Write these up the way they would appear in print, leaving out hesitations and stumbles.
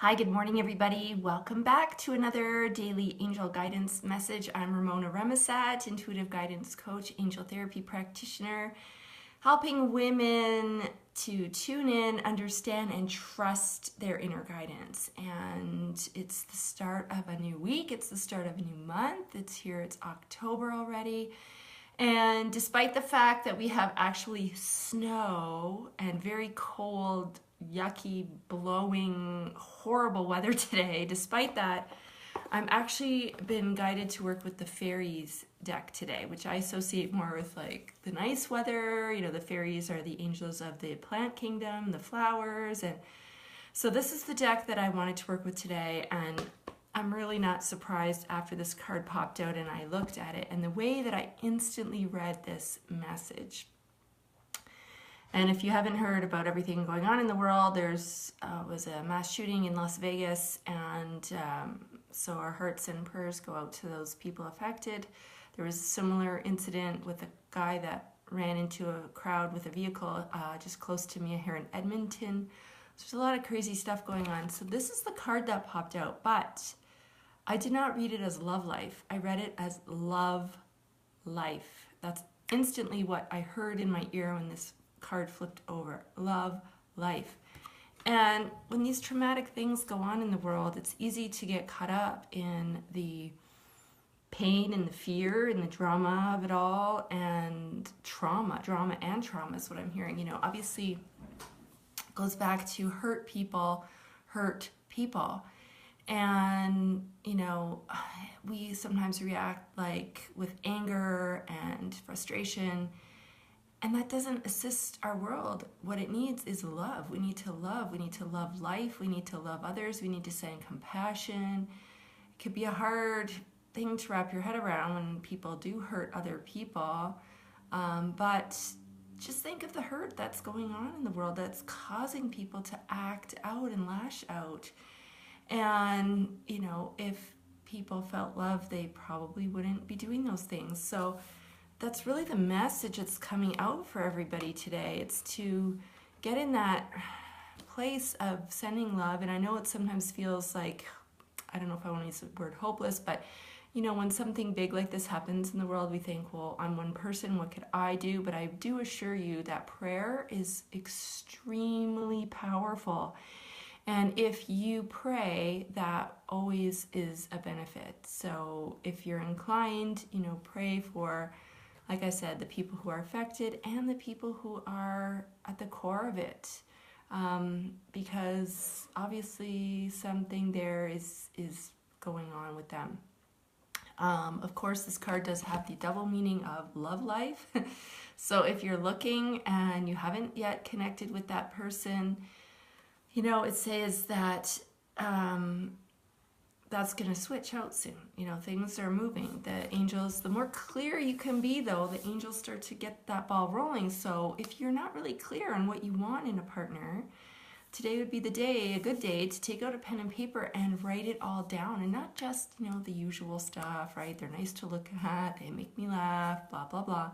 Hi, good morning, everybody. Welcome back to another daily angel guidance message. I'm Ramona Remisat, intuitive guidance coach, angel therapy practitioner, helping women to tune in, understand, and trust their inner guidance. And it's the start of a new week, it's the start of a new month. It's here, it's October already. And despite the fact that we have actually snow and very cold, yucky, blowing, horrible weather today, despite that, I'm actually been guided to work with the fairies deck today, which I associate more with like the nice weather. You know, the fairies are the angels of the plant kingdom, the flowers. And so this is the deck that I wanted to work with today. And I'm really not surprised after this card popped out and I looked at it and the way that I instantly read this message. And if you haven't heard about everything going on in the world, there's was a mass shooting in Las Vegas, and so our hearts and prayers go out to those people affected. There was a similar incident with a guy that ran into a crowd with a vehicle just close to me here in Edmonton. So there's a lot of crazy stuff going on. So this is the card that popped out, but I did not read it as love life. I read it as love life. That's instantly what I heard in my ear when this card flipped over. Love life. And when these traumatic things go on in the world, it's easy to get caught up in the pain and the fear and the drama of it all, and drama is what I'm hearing. You know, obviously it goes back to hurt people. And, you know, we sometimes react like with anger and frustration, and that doesn't assist our world. What it needs is love. We need to love. We need to love life. We need to love others. We need to send compassion. It could be a hard thing to wrap your head around when people do hurt other people. But just think of the hurt that's going on in the world that's causing people to act out and lash out. And, you know, if people felt love, they probably wouldn't be doing those things. So that's really the message that's coming out for everybody today. It's to get in that place of sending love. And I know it sometimes feels like, I don't know if I want to use the word hopeless, but you know, when something big like this happens in the world, we think, well, I'm one person, what could I do? But I do assure you that prayer is extremely powerful. And if you pray, that always is a benefit. So if you're inclined, you know, pray for, like I said, the people who are affected and the people who are at the core of it. Because obviously something there is going on with them. Of course, this card does have the double meaning of love life. So if you're looking and you haven't yet connected with that person, you know, it says that that's going to switch out soon. You know, things are moving. The angels, the more clear you can be, though, the angels start to get that ball rolling. So if you're not really clear on what you want in a partner, today would be the day, a good day, to take out a pen and paper and write it all down. And not just, you know, the usual stuff, right? They're nice to look at, they make me laugh, blah, blah, blah.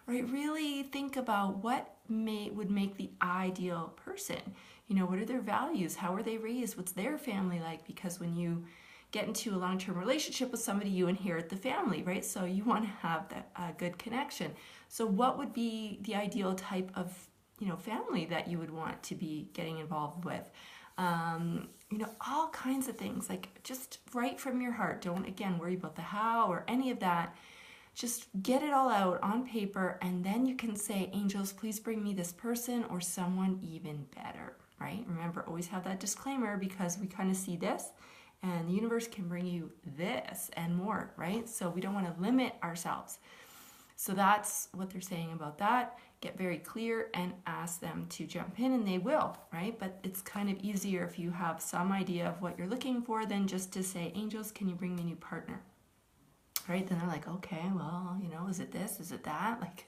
Right? Really think about what would make the ideal person. You know, what are their values? How are they raised? What's their family like? Because when you get into a long-term relationship with somebody, you inherit the family, right? So you want to have that good connection. So what would be the ideal type of, you know, family that you would want to be getting involved with? You know, all kinds of things. Like, just write from your heart. Don't, again, worry about the how or any of that. Just get it all out on paper, and then you can say, angels, please bring me this person or someone even better, right? Remember, always have that disclaimer, because we kind of see this, and the universe can bring you this and more, right? So we don't want to limit ourselves. So that's what they're saying about that. Get very clear and ask them to jump in, and they will, right? But it's kind of easier if you have some idea of what you're looking for than just to say, angels, can you bring me a new partner? Right? Then they're like, okay, well, you know, is it this? Is it that? Like,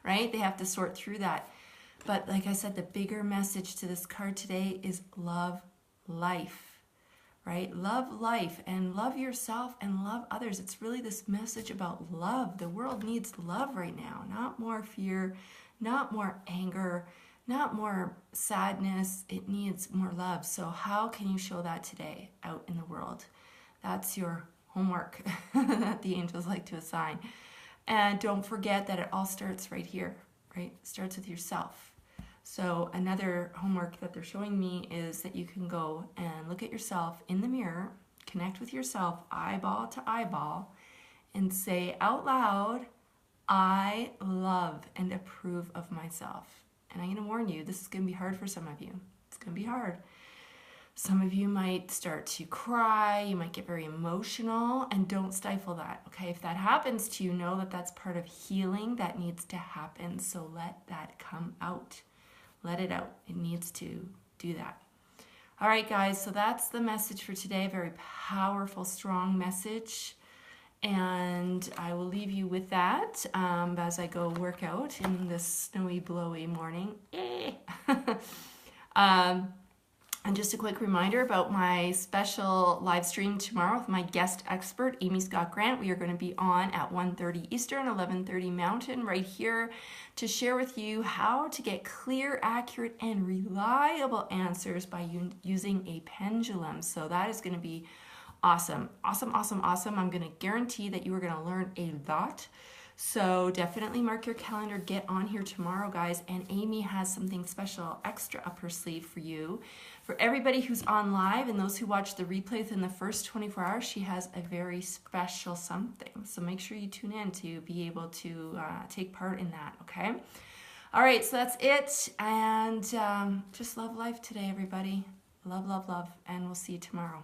right? They have to sort through that. But like I said, the bigger message to this card today is love life, right? Love life and love yourself and love others. It's really this message about love. The world needs love right now, not more fear, not more anger. not more sadness, it needs more love. So how can you show that today out in the world? That's your homework that the angels like to assign. And don't forget that it all starts right here, right? It starts with yourself. So another homework that they're showing me is that you can go and look at yourself in the mirror, connect with yourself eyeball to eyeball, and say out loud, I love and approve of myself. And I'm going to warn you, this is going to be hard for some of you. It's going to be hard. Some of you might start to cry, you might get very emotional, and don't stifle that, okay? If that happens to you, know that that's part of healing that needs to happen, so let that come out. Let it out. It needs to do that. All right, guys, so that's the message for today. Very powerful, strong message. And I will leave you with that as I go work out in this snowy, blowy morning. And just a quick reminder about my special live stream tomorrow with my guest expert, Amy Scott Grant. We are going to be on at 1:30 Eastern, 11:30 Mountain, right here to share with you how to get clear, accurate, and reliable answers by using a pendulum. So that is going to be awesome. Awesome, awesome, awesome. I'm going to guarantee that you are going to learn a lot. So definitely mark your calendar, get on here tomorrow, guys. And Amy has something special extra up her sleeve for you. For everybody who's on live and those who watch the replay within the first 24 hours, she has a very special something. So make sure you tune in to be able to take part in that, okay? All right, so that's it. And just love life today, everybody. Love, love, love. And we'll see you tomorrow.